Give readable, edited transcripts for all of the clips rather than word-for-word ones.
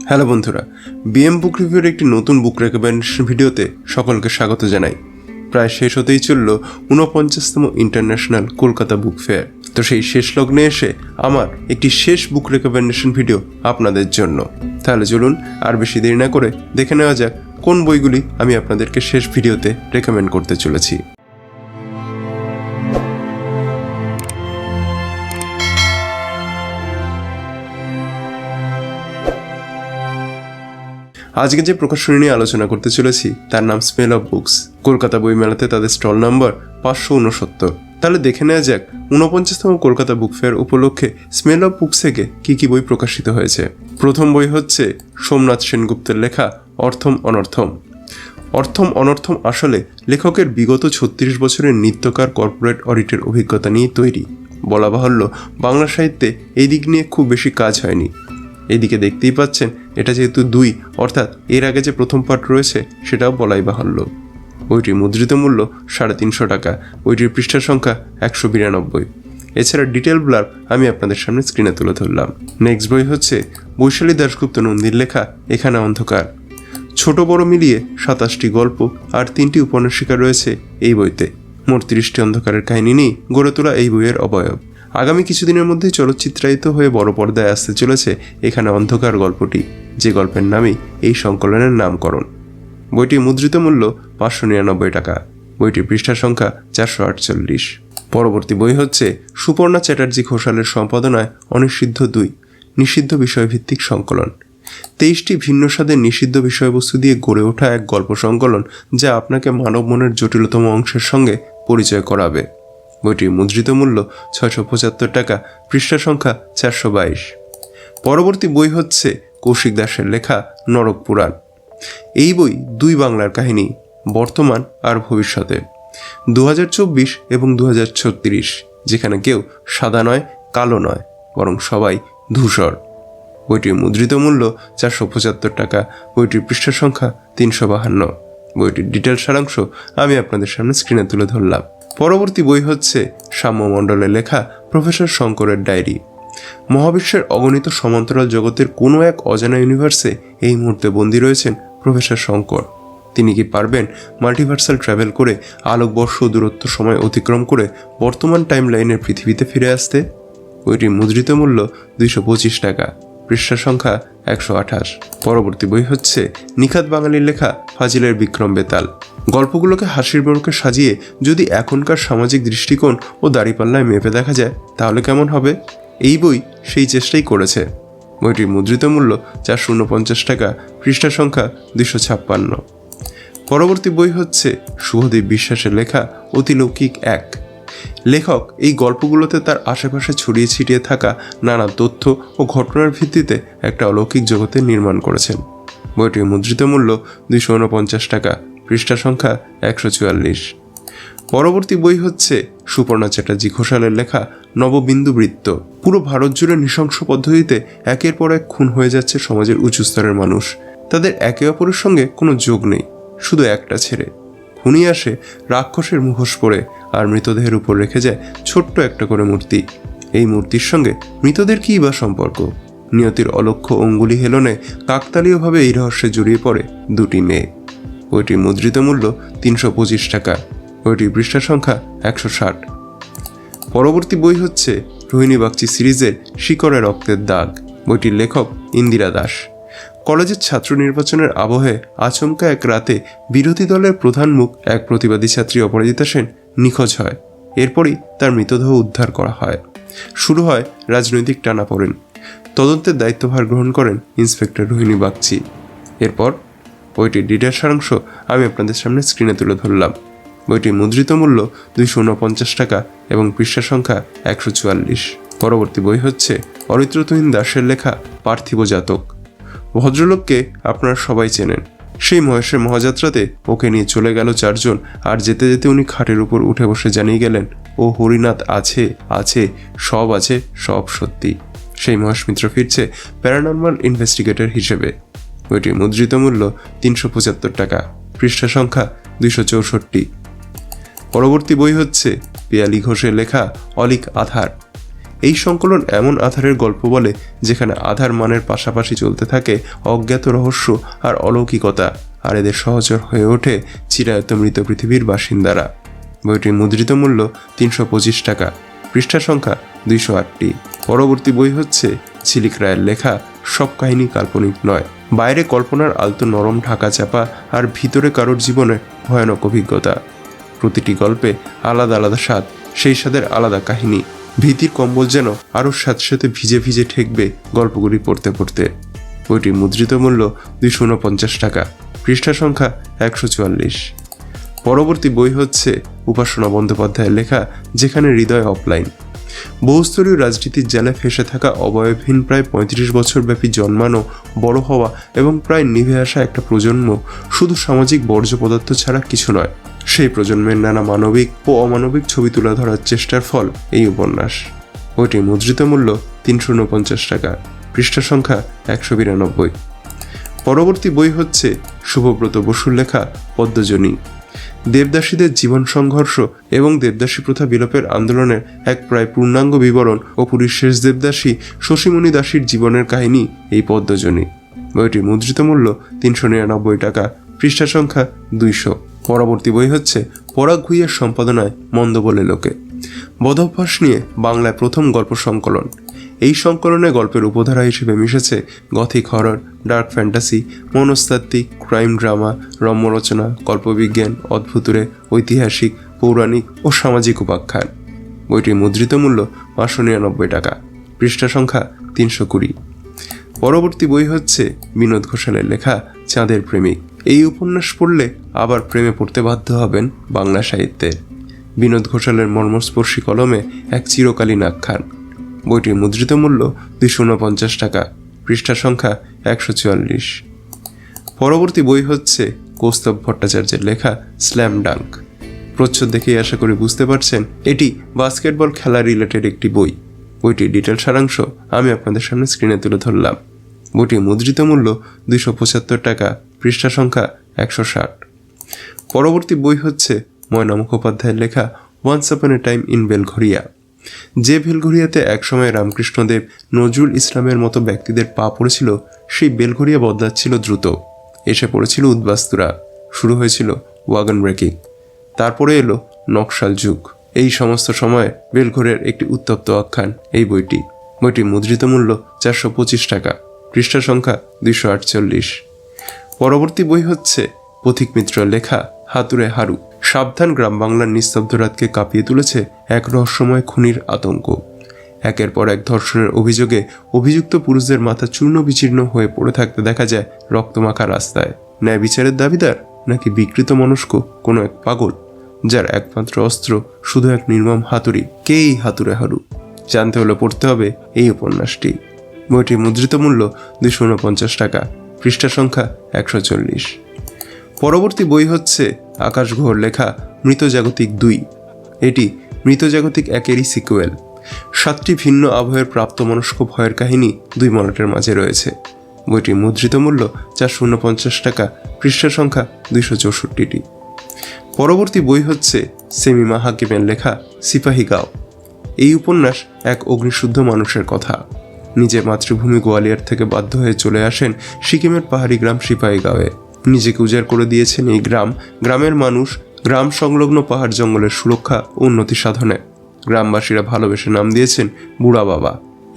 Hello বন্ধুরা, BM বুক রিভিউর একটি নতুন বুক রেকমেন্ডেশন ভিডিওতে সকলকে স্বাগত জানাই। প্রায় শেষ হতেই চলল 49তম ইন্টারন্যাশনাল কলকাতা বুক ফেয়ার। তো সেই শেষ লগ্নে এসে আমার একটি শেষ বুক রেকমেন্ডেশন ভিডিও আপনাদের জন্য। তাহলে চলুন আর বেশি দেরি না করে দেখে নেওয়া যাক কোন বইগুলি আমি আপনাদেরকে শেষ ভিডিওতে রেকমেন্ড করতে চলেছি। আজকে যে প্রকাশনী নিয়ে আলোচনা করতে চলেছি তার নাম স্মেল অফ বুকস। কলকাতা বইমেলাতে তাদের স্টল নাম্বার 569। তাহলে দেখে নেওয়া যাক 49তম কলকাতা বুক ফেয়ার উপলক্ষে স্মেল অফ বুকস থেকে কি কি বই প্রকাশিত হয়েছে। প্রথম বই হচ্ছে সোমনাথ সেনগুপ্তের লেখা অর্থম অনর্থম। অর্থম অনর্থম আসলে লেখকের বিগত 36 বছরের নিত্যকার কর্পোরেট অডিটের অভিজ্ঞতা নিয়ে তৈরি। বলা বাহুল্য, বাংলা সাহিত্যে এই দিক নিয়ে খুব বেশি কাজ হয়নি। এইদিকে দেখতেই পাচ্ছেন, এটা যেহেতু 2 অর্থাৎ এর আগে যে প্রথম পার্ট রয়েছে সেটাও বলাই বাহুল্য। বইটির মুদ্রিত মূল্য 350 টাকা। বইটির পৃষ্ঠা সংখ্যা 192। এছাড়া ডিটেল ব্লার্ব আমি আপনাদের সামনে স্ক্রিনে তুলে ধরলাম। নেক্সট বই হচ্ছে বৈশালী দাশগুপ্ত নন্দীর লেখা এখানে অন্ধকার। ছোট বড় মিলিয়ে 27টি গল্প আর 3টি উপন্যাসিকা রয়েছে এই বইতে। মোট 30টি অন্ধকারের কাহিনী নিয়ে গড়ে তোলা এই বইয়ের অবয়ব। আগামী কিছুদিনের মধ্যেই চলচ্চিত্রায়িত হয়ে বড় পর্দায় আসতে চলেছে এখানে অন্ধকার গল্পটি, যে গল্পের নামই এই সংকলনের নামকরণ। বইটির মুদ্রিত মূল্য 599 টাকা। বইটির পৃষ্ঠা সংখ্যা 448। পরবর্তী বই হচ্ছে সুপর্ণা চ্যাটার্জি ঘোষালের সম্পাদনায় অনিষিদ্ধ 2 নিষিদ্ধ বিষয়ভিত্তিক সংকলন। 23টি ভিন্ন স্বাদের নিষিদ্ধ বিষয়বস্তু দিয়ে গড়ে ওঠা এক গল্প সংকলন, যা আপনাকে মানব মনের জটিলতম অংশের সঙ্গে পরিচয় করাবে। বইটির মুদ্রিত মূল্য 675 টাকা। পৃষ্ঠা সংখ্যা 422। পরবর্তী বই হচ্ছে কৌশিক দাসের লেখা নরক পুরাণ। এই বই 2 বাংলার কাহিনী, বর্তমান আর ভবিষ্যতে, 2024 এবং 2036, যেখানে কেউ সাদা নয়, কালো নয়, বরং সবাই ধূসর। বইটির মুদ্রিত মূল্য 475 টাকা। বইটির পৃষ্ঠা সংখ্যা 352। বইটির ডিটেল সারাংশ আমি আপনাদের সামনে স্ক্রিনে তুলে ধরলাম। পরবর্তী বই হচ্ছে সাম্য মণ্ডলের লেখা প্রফেসর শঙ্করের ডায়েরি। মহাবিশ্বের অগণিত সমান্তরাল জগতের কোনো এক অজানা ইউনিভার্সে এই মুহূর্তে বন্দী রয়েছেন প্রফেসর শঙ্কর। তিনি কি পারবেন মাল্টিভার্সাল ট্রাভেল করে আলোকবর্ষ দূরত্ব সময় অতিক্রম করে বর্তমান টাইম লাইনের পৃথিবীতে ফিরে আসতে? বইটির মুদ্রিত মূল্য 225 টাকা। পৃষ্ঠা সংখ্যা 128। পরবর্তী বই হচ্ছে নিখাত বাঙালির লেখা ফাজিলের বিক্রম বেতাল। গল্পগুলোকে হাসির বরকে সাজিয়ে যদি এখনকার সামাজিক দৃষ্টিকোণ ও দাড়িপাল্লায় মেপে দেখা যায় তাহলে কেমন হবে? এই বই সেই চেষ্টাই করেছে। বইটির মুদ্রিত মূল্য 449 টাকা। পৃষ্ঠা সংখ্যা 256। পরবর্তী বই হচ্ছে শুভদীপ বিশ্বাসের লেখা অতিলৌকিক 1। লেখক এই গল্পগুলোতে তার আশেপাশে ছড়িয়ে ছিটিয়ে থাকা নানা তথ্য ও ঘটনার ভিত্তিতে একটা অলৌকিক জগতের নির্মাণ করেছেন। বইটির মুদ্রিত মূল্য 249 টাকা। পৃষ্ঠা সংখ্যা 144। পরবর্তী বই হচ্ছে সুপর্ণা চ্যাটার্জি ঘোষালের লেখা নববিন্দু বৃত্ত। পুরো ভারত জুড়ে নৃশংস পদ্ধতিতে একের পর এক খুন হয়ে যাচ্ছে সমাজের উঁচু স্তরের মানুষ। তাদের একে অপরের সঙ্গে কোনো যোগ নেই, শুধু একটা ছেড়ে খুনি আসে রাক্ষসের মুখোশ পরে আর মৃতদেহের উপর রেখে যায় ছোট্ট একটা করে মূর্তি। এই মূর্তির সঙ্গে মৃতদের কী বা সম্পর্ক? নিয়তির অলক্ষ্য অঙ্গুলি হেলনে কাকতালীয়ভাবে এই রহস্যে জড়িয়ে পড়ে 2টি মেয়ে। বইটির মুদ্রিত মূল্য 325 টাকা। বইটির পৃষ্ঠা সংখ্যা 160। পরবর্তী বই হচ্ছে রোহিণী বাগচি সিরিজের শিকড়ে রক্তের দাগ। বইটির লেখক ইন্দিরা দাস। কলেজের ছাত্র নির্বাচনের আবহে আচমকা এক রাতে বিরোধী দলের প্রধান মুখ এক প্রতিবাদী ছাত্রী অপরাজিতা সেন নিখোঁজ হয়। এরপরই তার মৃতদেহ উদ্ধার করা হয়। শুরু হয় রাজনৈতিক টানাপোড়েন। তদন্তের দায়িত্বভার গ্রহণ করেন ইন্সপেক্টর রোহিণী বাগচি। এরপর বইটির ডিটেল সারাংশ আমি আপনাদের সামনে স্ক্রিনে তুলে ধরলাম। বইটির মুদ্রিত মূল্য 249 টাকা এবং পৃষ্ঠা সংখ্যা 144। পরবর্তী বই হচ্ছে অরিত্রতুহিন দাসের লেখা পার্থিব জাতক। ভদ্রলোককে আপনারা সবাই চেনেন। সেই মহেশের মহাযাত্রাতে ওকে নিয়ে চলে গেল 4 জন, আর যেতে যেতে উনি খাটের উপর উঠে বসে জানিয়ে গেলেন, ও হরিনাথ আছে, আছে, সব আছে, সব সত্যি। সেই মহেশ মিত্র ফিরছে প্যারানর্মাল ইনভেস্টিগেটর হিসেবে। বইটির মুদ্রিত মূল্য 375 টাকা। পৃষ্ঠা সংখ্যা 264। পরবর্তী বই হচ্ছে পিয়ালি ঘোষের লেখা অলিক আধার। এই সংকলন এমন আধারের গল্প বলে যেখানে আধার মানের পাশাপাশি চলতে থাকে অজ্ঞাত রহস্য আর অলৌকিকতা, আর এদের সহচর হয়ে ওঠে চিরায়ত মৃত পৃথিবীর বাসিন্দারা। বইটির মুদ্রিত মূল্য 325 টাকা, পৃষ্ঠা সংখ্যা 208টি। পরবর্তী বই হচ্ছে ঝিলিক রায়ের লেখা সব কাহিনী কাল্পনিক নয়। বাইরে কল্পনার আলতো নরম ঢাকা চাপা, আর ভিতরে কারোর জীবনে ভয়ানক অভিজ্ঞতা। প্রতিটি গল্পে আলাদা আলাদা স্বাদ, সেই স্বাদের আলাদা কাহিনী। ভীতির কম্বল যেন আরও স্যাঁতস্যাঁতে ভিজে ভিজে ঠেকবে গল্পগুলি পড়তে পড়তে। বইটির মুদ্রিত মূল্য 249 টাকা, পৃষ্ঠা সংখ্যা 144। পরবর্তী বই হচ্ছে উপাসনা বন্দ্যোপাধ্যায়ের লেখা যেখানে হৃদয় অফলাইন। বহুস্তরীয় রাজনীতির জালে ফেসে থাকা অবয়বহীন প্রায় 35 বছর ব্যাপী জন্মানো, বড় হওয়া এবং প্রায় নিভে আসা একটা প্রজন্ম শুধু সামাজিক বর্জ্য পদার্থ ছাড়া কিছু নয়। সেই প্রজন্মের নানা মানবিক ও অমানবিক ছবি তুলে ধরার চেষ্টার ফল এই উপন্যাস। বইটির মুদ্রিত মূল্য 349 টাকা, পৃষ্ঠা সংখ্যা 192। পরবর্তী বই হচ্ছে শুভব্রত বসুর লেখা পদ্মজনী। দেবদাসীদের জীবন সংঘর্ষ এবং দেবদাসী প্রথা বিলোপের আন্দোলনের এক প্রায় পূর্ণাঙ্গ বিবরণ ও পুরীর শেষ দেবদাসী শশীমণি দাসীর জীবনের কাহিনী এই পদ্মজনী। বইটির মুদ্রিত মূল্য 399 টাকা, পৃষ্ঠা সংখ্যা 200। পরবর্তী বই হচ্ছে পরাগ ভূঁইয়ার সম্পাদনায় মন্দ বলে লোকে। বদভ্যাস নিয়ে বাংলায় প্রথম গল্প সংকলন। এই সংকলনে গল্পের উপধারা হিসেবে মিশেছে গথিক হরর, ডার্ক ফ্যান্টাসি, মনস্তাত্ত্বিক, ক্রাইম ড্রামা, রম্যরচনা, কল্পবিজ্ঞান, অদ্ভুতুরে, ঐতিহাসিক, পৌরাণিক ও সামাজিক উপাখ্যান। বইটির মুদ্রিত মূল্য 599 টাকা, পৃষ্ঠা সংখ্যা 320। পরবর্তী বই হচ্ছে বিনোদ ঘোষালের লেখা চাঁদের প্রেমিক। এই উপন্যাস পড়লে আবার প্রেমে পড়তে বাধ্য হবেন বাংলা সাহিত্যের। বিনোদ ঘোষালের মর্মস্পর্শী কলমে এক চিরকালীন আখ্যান। বইটির মুদ্রিত মূল্য 249 টাকা, পৃষ্ঠা সংখ্যা 144। পরবর্তী বই হচ্ছে কৌস্তব ভট্টাচার্যের লেখা স্ল্যাম ডাঙ্ক। প্রচ্ছদ দেখেই আশা করি বুঝতে পারছেন এটি বাস্কেটবল খেলা রিলেটেড একটি বই। বইটির ডিটেল সারাংশ আমি আপনাদের সামনে স্ক্রিনে তুলে ধরলাম। বইটির মুদ্রিত মূল্য 275 টাকা, পৃষ্ঠা সংখ্যা 160। পরবর্তী বই হচ্ছে ময়না মুখোপাধ্যায়ের লেখা once upon A time in Belgharia. যে বেলঘরিয়াতে একসময় রামকৃষ্ণদেব, নজরুল ইসলামের মতো ব্যক্তিদের পা পড়েছিল, সেই বেলঘরিয়া বদলাচ্ছিল দ্রুত। এসে পড়েছিল উদ্বাস্তুরা, শুরু হয়েছিল ওয়াগন ব্রেকিং, তারপরে এলো নকশাল যুগ। এই সমস্ত সময়ে বেলঘরিয়ার একটি উত্তপ্ত আখ্যান এই বইটি। বইটির মুদ্রিত মূল্য 425 টাকা, পৃষ্ঠা সংখ্যা 248। পরবর্তী বই হচ্ছে পথিক মিত্রের লেখা হাতুড়ে হারু। সাবধান গ্রাম বাংলার নিস্তব্ধ রাতকে কাঁপিয়ে তুলেছে এক রহস্যময় খুনির আতঙ্ক। একের পর এক ধর্ষণের অভিযোগে অভিযুক্ত পুরুষদের মাথা চূর্ণ বিচীর্ণ হয়ে পড়ে থাকতে দেখা যায় রক্তমাখা রাস্তায়। ন্যায় বিচারের দাবিদার নাকি বিকৃত মনস্ক কোনো এক পাগল, যার একমাত্র অস্ত্র শুধু এক নির্মম হাতুড়ি? কে এই হাতুড়ে হারু? জানতে হলে পড়তে হবে এই উপন্যাসটি। বইটির মুদ্রিত মূল্য 249 টাকা, পৃষ্ঠা সংখ্যা 140। পরবর্তী বই হচ্ছে আকাশ ঘোর লেখা মৃতজাগতিক 2। এটি মৃতজাগতিক 1-এরই সিকুয়েল। 7টি ভিন্ন আবহের প্রাপ্তমনস্ক ভয়ের কাহিনী 2 মলাটের মাঝে রয়েছে। বইটির মুদ্রিত মূল্য 449 টাকা, পৃষ্ঠা সংখ্যা 264টি। পরবর্তী বই হচ্ছে সেমিমা হাকিমের লেখা সিপাহী গাঁও। এই উপন্যাস এক অগ্নিশুদ্ধ মানুষের কথা। নিজের মাতৃভূমি গোয়ালিয়র থেকে বাধ্য হয়ে চলে আসেন সিকিমের পাহাড়ি গ্রাম সিপাহীগাঁওয়ে। নিজেকে উজাড় করে দিয়েছেন এই গ্রামের মানুষ, গ্রাম সংলগ্ন পাহাড় জঙ্গলের সুরক্ষা ও উন্নতি সাধনে। গ্রামবাসীরা ভালোবেসে নাম দিয়েছেন বুড়া বাবা।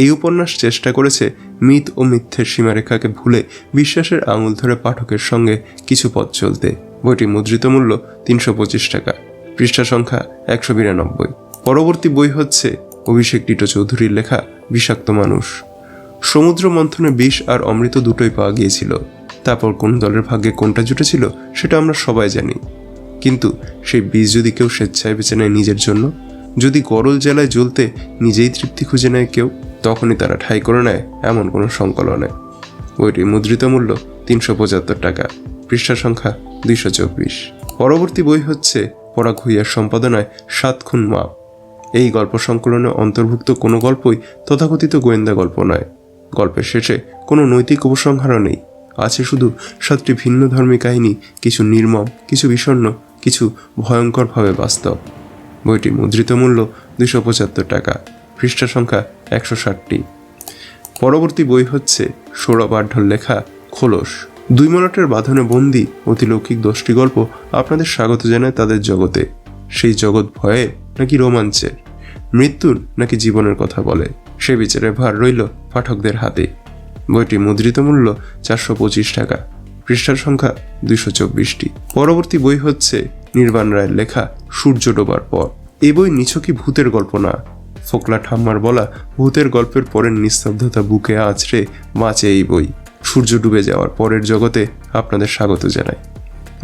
এই উপন্যাস চেষ্টা করেছে মিথ ও মিথ্যের সীমারেখাকে ভুলে বিশ্বাসের আঙুল ধরে পাঠকের সঙ্গে কিছু পথ চলতে। বইটির মুদ্রিত মূল্য 325 টাকা, পৃষ্ঠা সংখ্যা 192। পরবর্তী বই হচ্ছে অভিষেক টিটো চৌধুরীর লেখা বিষাক্ত মানুষ। সমুদ্র মন্থনে বিষ আর অমৃত দুটোই পাওয়া গিয়েছিল। তারপর কোন দলের ভাগ্যে কোনটা জুটেছিল সেটা আমরা সবাই জানি। কিন্তু সেই বিষ যদি কেউ স্বেচ্ছায় বেছে নেয় নিজের জন্য, যদি গরল জ্বালায় জ্বলতে নিজেই তৃপ্তি খুঁজে নেয় কেউ, তখনই তারা ঠাঁই করে নেয় এমন কোনো সংকলনে। বইটির মুদ্রিত মূল্য 375 টাকা, পৃষ্ঠা সংখ্যা 224। পরবর্তী বই হচ্ছে পরাগ ভূঁইয়ার সম্পাদনায় 7 খুন মাপ। এই গল্প সংকলনে অন্তর্ভুক্ত কোনো গল্পই তথাকথিত গোয়েন্দা গল্প নয়। গল্পের শেষে কোনো নৈতিক উপসংহারও নেই, আছে শুধু 7টি ভিন্ন ধর্মী কাহিনী, কিছু নির্মম, কিছু বিষণ্ণ, কিছু ভয়ঙ্করভাবে বাস্তব। বইটির মুদ্রিত মূল্য 275 টাকা, পৃষ্ঠা সংখ্যা 160টি। পরবর্তী বই হচ্ছে সৌরভ আঢ্যর লেখা খোলস। 2 মিনিটের বাঁধনে বন্দি অতিলৌকিক 10টি গল্প আপনাদের স্বাগত জানায় তাদের জগতে। সেই জগৎ ভয়ে নাকি রোমাঞ্চের, মৃত্যুর নাকি জীবনের কথা বলে, সে বিচারের ভার রইল পাঠকদের হাতে। বইটি মুদ্রিত মূল্য 425 টাকা, পৃষ্ঠার সংখ্যা 224টি। পরবর্তী বই হচ্ছে নির্বাণ রায়ের লেখা সূর্য ডোবার পর। এই বই নিছকই ভূতের গল্প না, ফোকলা ঠাম্মার বলা ভূতের গল্পের পরের নিস্তব্ধতা বুকে আছড়ে বাঁচে এই বই। সূর্য ডুবে যাওয়ার পরের জগতে আপনাদের স্বাগত জানাই।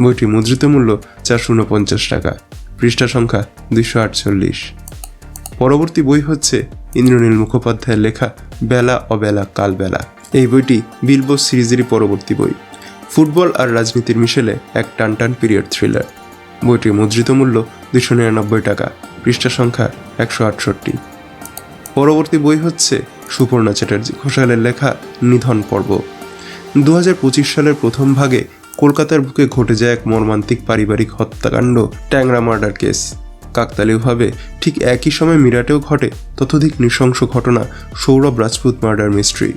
বইটি মুদ্রিত মূল্য 449 টাকা, পৃষ্ঠা সংখ্যা 248। পরবর্তী বই হচ্ছে ইন্দ্রনীল মুখোপাধ্যায়ের লেখা বেলা অবেলা কালবেলা। এই বইটি বিলবো সিরিজেরই পরবর্তী বই। ফুটবল আর রাজনীতির মিশেলে এক টানটান পিরিয়ড থ্রিলার। বইটির মুদ্রিত মূল্য 299 টাকা, পৃষ্ঠা সংখ্যা 168। পরবর্তী বই হচ্ছে সুপর্ণা চ্যাটার্জি ঘোষালের লেখা নিধন পর্ব। 2025 সালের প্রথম ভাগে কলকাতার বুকে ঘটে যায় এক মর্মান্তিক পারিবারিক হত্যাকাণ্ড, ট্যাংরা মার্ডার কেস। কাকতালীয়ভাবে ঠিক একই সময় মিরাটেও ঘটে ততোধিক নৃশংস ঘটনা, সৌরভ রাজপুত মার্ডার মিস্ট্রি।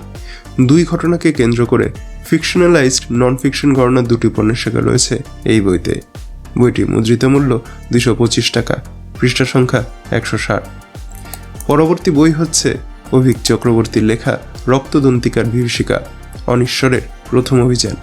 2 ঘটনাকে কেন্দ্র করে ফিকশনালাইজড নন ফিকশন ঘটনার 2টি উপন্যাসিকা রয়েছে এই বইতে। বইটি মুদ্রিত মূল্য 225 টাকা, পৃষ্ঠা সংখ্যা 160। পরবর্তী বই হচ্ছে অভিক চক্রবর্তীর লেখা রক্তদন্তিকার বিভীষিকা, অনিশ্বরের প্রথম অভিযান।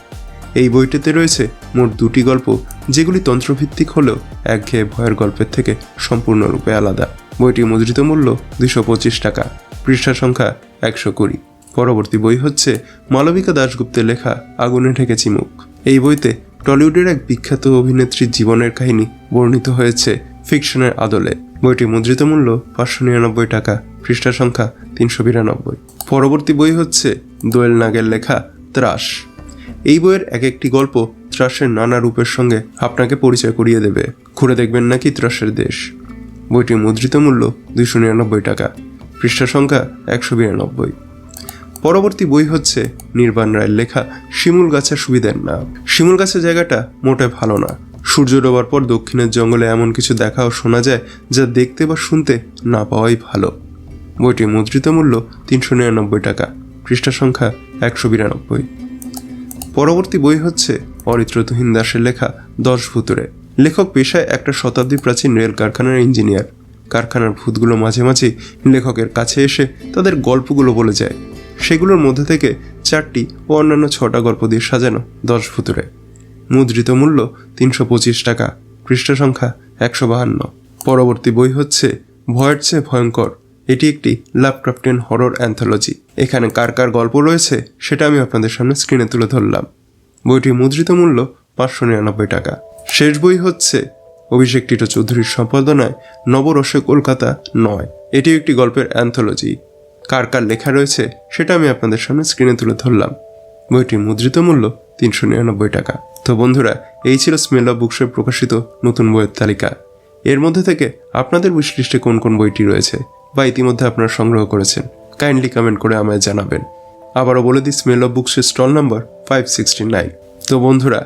এই বইটিতে রয়েছে মোট 2টি গল্প, যেগুলি তন্ত্রভিত্তিক হলেও একঘেয়ে ভয়ের গল্পের থেকে সম্পূর্ণরূপে আলাদা। বইটি মুদ্রিত মূল্য 225 টাকা, পৃষ্ঠা সংখ্যা 120। পরবর্তী বই হচ্ছে মালবিকা দাশগুপ্তের লেখা আগুনে ঢেকেছি মুখ। এই বইতে টলিউডের এক বিখ্যাত অভিনেত্রীর জীবনের কাহিনী বর্ণিত হয়েছে ফিকশনের আদলে। বইটি মুদ্রিত মূল্য 599 টাকা, পৃষ্ঠা সংখ্যা 392। পরবর্তী বই হচ্ছে দোয়েল নাগের লেখা ত্রাস। এই বইয়ের এক একটি গল্প ত্রাসের নানা রূপের সঙ্গে আপনাকে পরিচয় করিয়ে দেবে। ঘুরে দেখবেন নাকি ত্রাসের দেশ। বইটির মুদ্রিত মূল্য 299 টাকা, পৃষ্ঠা সংখ্যা 192। পরবর্তী বই হচ্ছে নির্বাণ রায়ের লেখা শিমুল গাছের সুবিধের নাম। শিমুল গাছের জায়গাটা মোটে ভালো না। সূর্য ডোবার পর দক্ষিণের জঙ্গলে এমন কিছু দেখা ও শোনা যায় যা দেখতে বা শুনতে না পাওয়াই ভালো। বইটির মুদ্রিত মূল্য 399 টাকা, পৃষ্ঠা সংখ্যা 192। পরবর্তী বই হচ্ছে অরিত্র তুহিন দাসের লেখা 10 ভূতুড়ে। লেখক পেশায় একটা শতাব্দী প্রাচীন রেল কারখানার ইঞ্জিনিয়ার। কারখানার ভূতগুলো মাঝে মাঝে লেখকের কাছে এসে তাদের গল্পগুলো বলে যায়। সেগুলোর মধ্যে থেকে 4টি ও অন্যান্য 6টা গল্প দিয়ে সাজানো 10 ভূতুড়ে। মুদ্রিত মূল্য 325 টাকা, পৃষ্ঠা সংখ্যা 152। পরবর্তী বই হচ্ছে ভয়ের চেয়ে ভয়ঙ্কর। এটি একটি লাভক্রাফটিয়ান হরর অ্যান্থোলজি। এখানে কার কার গল্প রয়েছে সেটা আমি আপনাদের সামনে স্ক্রিনে তুলে ধরলাম। বইটির মুদ্রিত মূল্য 599 টাকা। শেষ বই হচ্ছে অভিষেক টিটো চৌধুরীর সম্পাদনায় নবরসে কলকাতা 9। এটি একটি গল্পের অ্যান্থোলজি। কার কার লেখা রয়েছে সেটা আমি আপনাদের সামনে স্ক্রিনে তুলে ধরলাম। বইটির মুদ্রিত মূল্য 399 টাকা। তো বন্ধুরা, এই ছিল স্মেল অফ বুকসের প্রকাশিত নতুন বইয়ের তালিকা। এর মধ্যে থেকে আপনাদের উইশ লিস্টে কোন কোন বইটি রয়েছে বা ইতিমধ্যে আপনারা সংগ্রহ করেছেন, কাইন্ডলি কমেন্ট করে আমায় জানাবেন। আবারও বলে দিই, স্মেল অফ বুকসের স্টল নাম্বার 569। তো বন্ধুরা,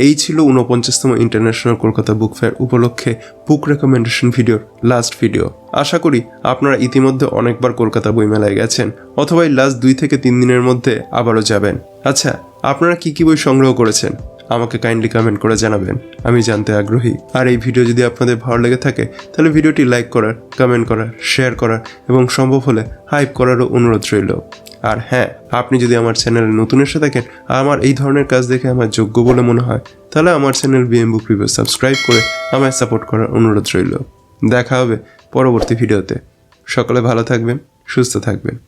এই ছিল 49তম ইন্টারন্যাশনাল কলকাতা বুক ফেয়ার উপলক্ষে বুক রেকমেন্ডেশন ভিডিওর লাস্ট ভিডিও। আশা করি আপনারা ইতিমধ্যে অনেকবার কলকাতা বইমেলায় গেছেন অথবা এই লাস্ট 2 থেকে 3 দিনের মধ্যে আবারও যাবেন। আচ্ছা, আপনারা কি কি বই সংগ্রহ করেছেন আমাকে কাইন্ডলি কমেন্ট করে জানাবেন, আমি জানতে আগ্রহী। আর এই ভিডিও যদি আপনাদের ভালো লেগে থাকে তাহলে ভিডিওটি লাইক করার, কমেন্ট করার, শেয়ার করার এবং সম্ভব হলে হাইপ করারও অনুরোধ রইল। আর হ্যাঁ, আপনি যদি আমার চ্যানেলে নতুন এসে থাকেন আর আমার এই ধরনের কাজ দেখে আমার যোগ্য বলে মনে হয়, তাহলে আমার চ্যানেল বিএম বুক রিভিউ সাবস্ক্রাইব করে আমায় সাপোর্ট করার অনুরোধ রইল। দেখা হবে পরবর্তী ভিডিওতে। সকলে ভালো থাকবেন, সুস্থ থাকবেন।